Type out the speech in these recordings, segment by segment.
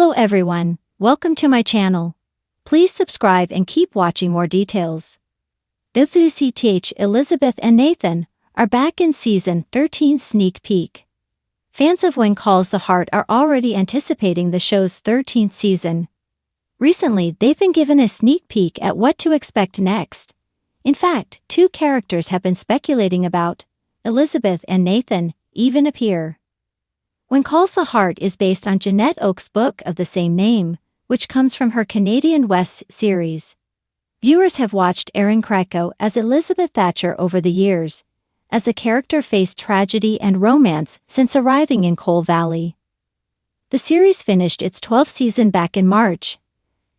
Hello everyone, welcome to my channel. Please subscribe and keep watching more details. WCTH Elizabeth and Nathan are back in Season 13 sneak peek. Fans of When Calls the Heart are already anticipating the show's 13th season. Recently, they've been given a sneak peek at what to expect next. In fact, two characters have been speculating about Elizabeth and Nathan even appear. When Calls the Heart is based on Jeanette Oke's book of the same name, which comes from her Canadian West series. Viewers have watched Erin Krakow as Elizabeth Thatcher over the years, as the character faced tragedy and romance since arriving in Coal Valley. The series finished its 12th season back in March.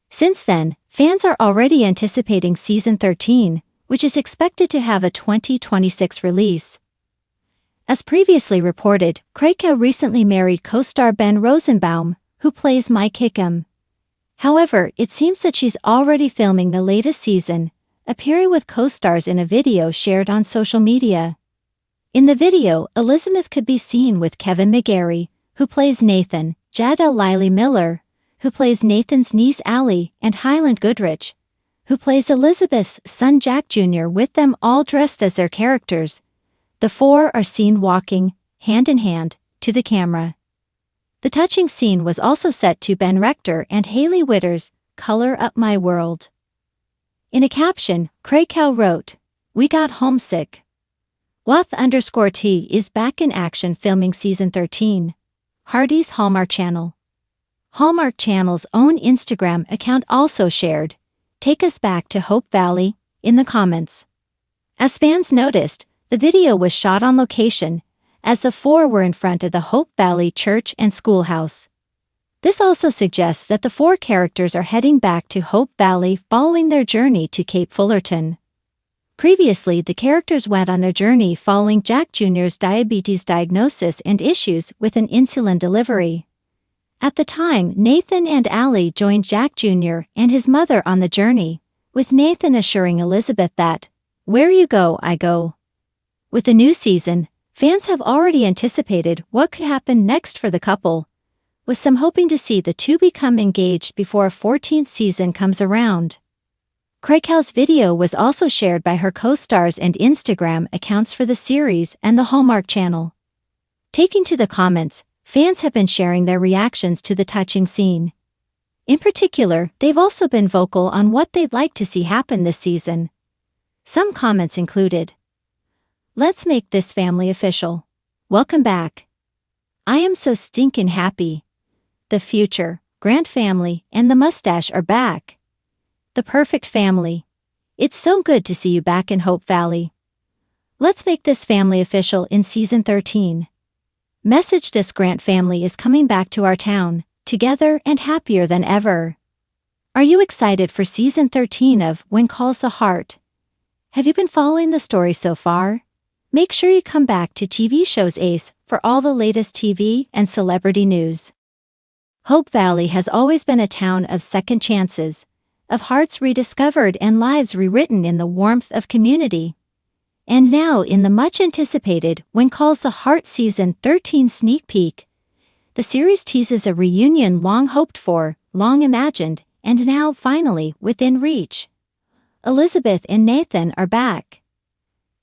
Since then, fans are already anticipating Season 13, which is expected to have a 2026 release. As previously reported, Krakow recently married co-star Ben Rosenbaum, who plays Mike Hickam. However, it seems that she's already filming the latest season, appearing with co-stars in a video shared on social media. In the video, Elizabeth could be seen with Kevin McGarry, who plays Nathan, Jadel Liley Miller, who plays Nathan's niece Allie, and Highland Goodrich, who plays Elizabeth's son Jack Jr. with them all dressed as their characters. The four are seen walking, hand in hand, to the camera. The touching scene was also set to Ben Rector and Hailey Whitter's Color Up My World. In a caption, Krakow wrote, "We got homesick. Wath_T is back in action filming Season 13. Hardy's Hallmark Channel." Hallmark Channel's own Instagram account also shared, "Take us back to Hope Valley," in the comments. As fans noticed, the video was shot on location, as the four were in front of the Hope Valley Church and Schoolhouse. This also suggests that the four characters are heading back to Hope Valley following their journey to Cape Fullerton. Previously, the characters went on their journey following Jack Jr.'s diabetes diagnosis and issues with an insulin delivery. At the time, Nathan and Allie joined Jack Jr. and his mother on the journey, with Nathan assuring Elizabeth that, "Where you go, I go." With the new season, fans have already anticipated what could happen next for the couple, with some hoping to see the two become engaged before a 14th season comes around. Krakow's video was also shared by her co-stars and Instagram accounts for the series and the Hallmark Channel. Taking to the comments, fans have been sharing their reactions to the touching scene. In particular, they've also been vocal on what they'd like to see happen this season. Some comments included, "Let's make this family official. Welcome back. I am so stinkin' happy. The future, Grant family, and the mustache are back. The perfect family. It's so good to see you back in Hope Valley. Let's make this family official in Season 13. Message this Grant family is coming back to our town, together and happier than ever." Are you excited for Season 13 of When Calls the Heart? Have you been following the story so far? Make sure you come back to TV Shows Ace for all the latest TV and celebrity news. Hope Valley has always been a town of second chances, of hearts rediscovered and lives rewritten in the warmth of community. And now in the much-anticipated When Calls the Heart Season 13 sneak peek, the series teases a reunion long hoped for, long imagined, and now finally within reach. Elizabeth and Nathan are back.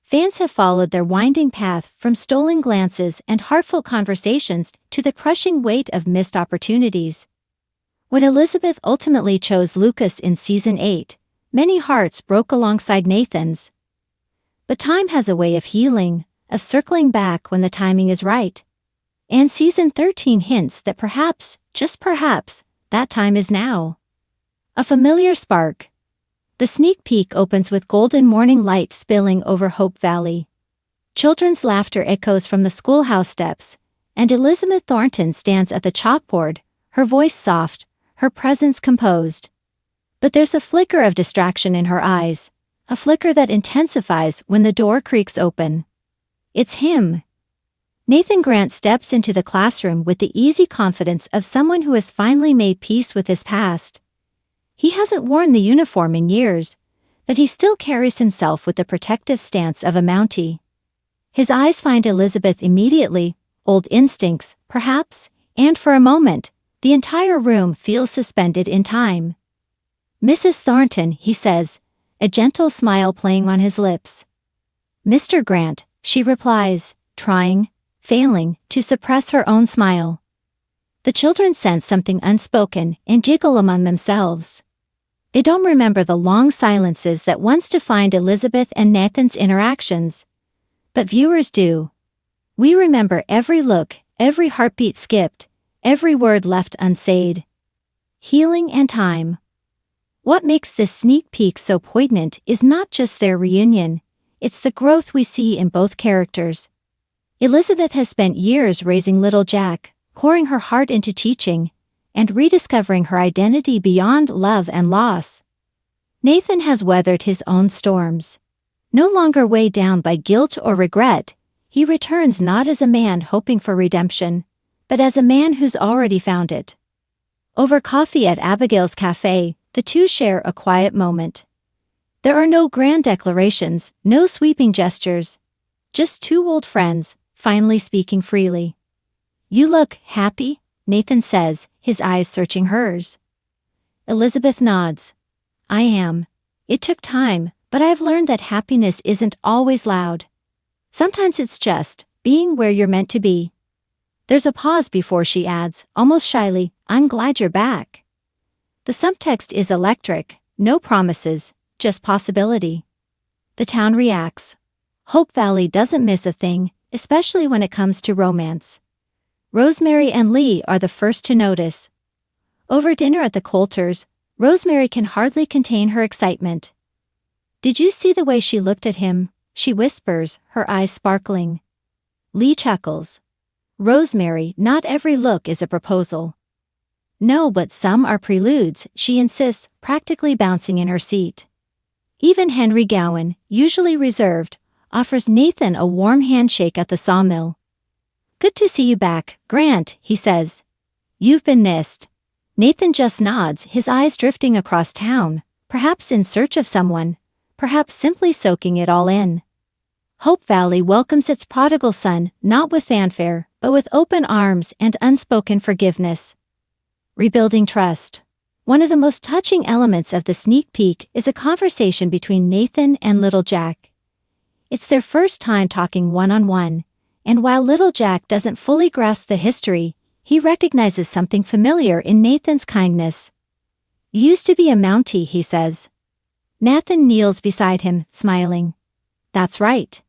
Fans have followed their winding path from stolen glances and heartfelt conversations to the crushing weight of missed opportunities. When Elizabeth ultimately chose Lucas in Season 8, many hearts broke alongside Nathan's. But time has a way of healing, of circling back when the timing is right. And Season 13 hints that perhaps, just perhaps, that time is now. A familiar spark. The sneak peek opens with golden morning light spilling over Hope Valley. Children's laughter echoes from the schoolhouse steps, and Elizabeth Thornton stands at the chalkboard, her voice soft, her presence composed. But there's a flicker of distraction in her eyes, a flicker that intensifies when the door creaks open. It's him. Nathan Grant steps into the classroom with the easy confidence of someone who has finally made peace with his past. He hasn't worn the uniform in years, but he still carries himself with the protective stance of a Mountie. His eyes find Elizabeth immediately, old instincts, perhaps, and for a moment, The entire room feels suspended in time. "Mrs. Thornton," he says, a gentle smile playing on his lips. "Mr. Grant," she replies, failing, to suppress her own smile. The children sense something unspoken and giggle among themselves. They don't remember the long silences that once defined Elizabeth and Nathan's interactions. But viewers do. We remember every look, every heartbeat skipped, every word left unsaid. Healing and time. What makes this sneak peek so poignant is not just their reunion, it's the growth we see in both characters. Elizabeth has spent years raising little Jack, pouring her heart into teaching, and rediscovering her identity beyond love and loss. Nathan has weathered his own storms. No longer weighed down by guilt or regret, he returns not as a man hoping for redemption, but as a man who's already found it. Over coffee at Abigail's Cafe, the two share a quiet moment. There are no grand declarations, no sweeping gestures. Just two old friends, finally speaking freely. "You look happy," Nathan says, his eyes searching hers. Elizabeth nods. "I am. It took time, but I've learned that happiness isn't always loud. Sometimes it's just being where you're meant to be." There's a pause before she adds, almost shyly, "I'm glad you're back." The subtext is electric, no promises, just possibility. The town reacts. Hope Valley doesn't miss a thing, especially when it comes to romance. Rosemary and Lee are the first to notice. Over dinner at the Coulters, Rosemary can hardly contain her excitement. "Did you see the way she looked at him?" she whispers, her eyes sparkling. Lee chuckles. "Rosemary, not every look is a proposal." "No, but some are preludes," she insists, practically bouncing in her seat. Even Henry Gowan, usually reserved, offers Nathan a warm handshake at the sawmill. "Good to see you back, Grant," he says. "You've been missed." Nathan just nods, his eyes drifting across town, perhaps in search of someone, perhaps simply soaking it all in. Hope Valley welcomes its prodigal son, not with fanfare, but with open arms and unspoken forgiveness. Rebuilding trust. One of the most touching elements of the sneak peek is a conversation between Nathan and little Jack. It's their first time talking one-on-one, and while little Jack doesn't fully grasp the history, he recognizes something familiar in Nathan's kindness. "You used to be a Mountie," he says. Nathan kneels beside him, smiling. "That's right."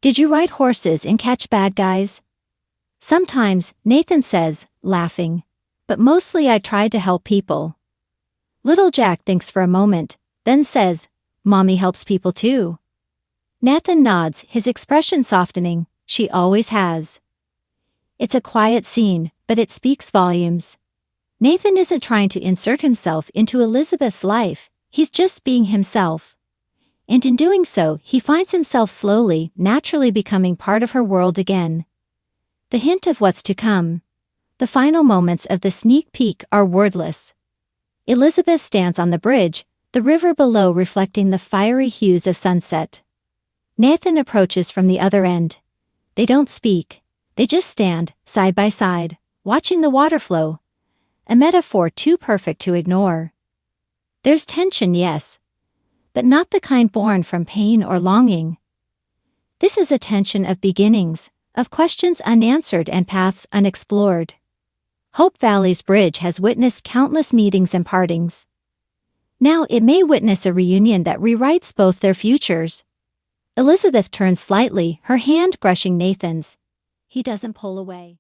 "Did you ride horses and catch bad guys?" "Sometimes," Nathan says, laughing. "But mostly I tried to help people." Little Jack thinks for a moment, then says, "Mommy helps people too." Nathan nods, his expression softening. "She always has." It's a quiet scene, but it speaks volumes. Nathan isn't trying to insert himself into Elizabeth's life, he's just being himself. And in doing so, he finds himself slowly, naturally becoming part of her world again. The hint of what's to come. The final moments of the sneak peek are wordless. Elizabeth stands on the bridge, the river below reflecting the fiery hues of sunset. Nathan approaches from the other end. They don't speak. They just stand, side by side, watching the water flow. A metaphor too perfect to ignore. There's tension, yes, but not the kind born from pain or longing. This is a tension of beginnings, of questions unanswered and paths unexplored. Hope Valley's bridge has witnessed countless meetings and partings. Now it may witness a reunion that rewrites both their futures. Elizabeth turns slightly, her hand brushing Nathan's. He doesn't pull away.